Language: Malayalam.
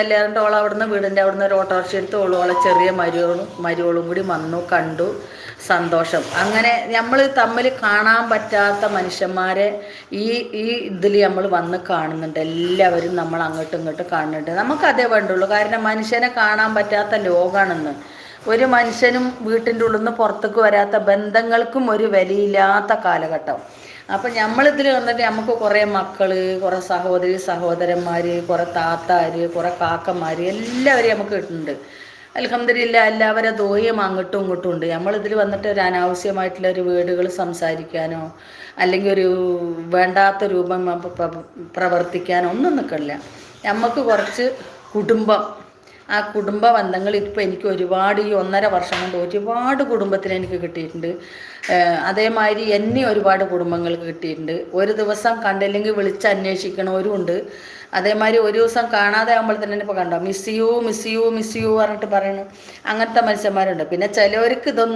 എല്ലാവരുടെ ഓൾ അവിടുന്ന് വീടിൻ്റെ അവിടുന്ന് ഒരു ഓട്ടോറിക്ഷ എടുത്ത് ഓളോളെ ചെറിയ മരുവോളും കൂടി വന്നു കണ്ടു. സന്തോഷം. അങ്ങനെ നമ്മൾ തമ്മിൽ കാണാൻ പറ്റാത്ത മനുഷ്യന്മാരെ ഈ ഈ ഇതിൽ നമ്മൾ വന്ന് കാണുന്നുണ്ട്. എല്ലാവരും നമ്മൾ അങ്ങോട്ടും ഇങ്ങോട്ടും കാണുന്നുണ്ട്. നമുക്കതേ വേണ്ടുള്ളൂ. കാരണം മനുഷ്യനെ കാണാൻ പറ്റാത്ത ലോകമാണെന്ന്. ഒരു മനുഷ്യനും വീട്ടിൻ്റെ ഉള്ളിൽ നിന്ന് പുറത്തേക്ക് വരാത്ത ബന്ധങ്ങൾക്കും ഒരു വിലയില്ലാത്ത കാലഘട്ടം. അപ്പം നമ്മളിതിൽ വന്നിട്ട് നമുക്ക് കുറേ മക്കൾ, കുറേ സഹോദരന്മാർ, കുറേ താത്താർ, കുറേ കാക്കന്മാർ എല്ലാവരെയും നമുക്ക് കിട്ടുന്നുണ്ട്. അൽഹംദുലില്ലാ എല്ലാവരും ദോയും അങ്ങോട്ടും ഇങ്ങോട്ടും ഉണ്ട്. നമ്മളിതിൽ വന്നിട്ട് ഒരു അനാവശ്യമായിട്ടുള്ള ഒരു വേർഡുകൾ സംസാരിക്കാനോ അല്ലെങ്കിൽ ഒരു വേണ്ടാത്ത രൂപം പ്രവർത്തിക്കാനോ ഒന്നും നിൽക്കില്ല. നമുക്ക് കുറച്ച് കുടുംബം, ആ കുടുംബ ബന്ധങ്ങൾ ഇപ്പോൾ എനിക്ക് ഒരുപാട് ഈ 1.5 വർഷം കൊണ്ട് ഒരുപാട് കുടുംബത്തിന് എനിക്ക് കിട്ടിയിട്ടുണ്ട്. അതേമാതിരി എന്നെ ഒരുപാട് കുടുംബങ്ങൾക്ക് കിട്ടിയിട്ടുണ്ട്. ഒരു ദിവസം കണ്ടില്ലെങ്കിൽ വിളിച്ച് അന്വേഷിക്കണവരും ഉണ്ട്. അതേമാതിരി ഒരു ദിവസം കാണാതെ ആകുമ്പോൾ തന്നെ ഇപ്പോൾ കണ്ടോ മിസ് യു പറഞ്ഞിട്ട് പറയണു. അങ്ങനത്തെ മനുഷ്യന്മാരുണ്ട്. പിന്നെ ചിലവർക്ക് ഇതൊന്നും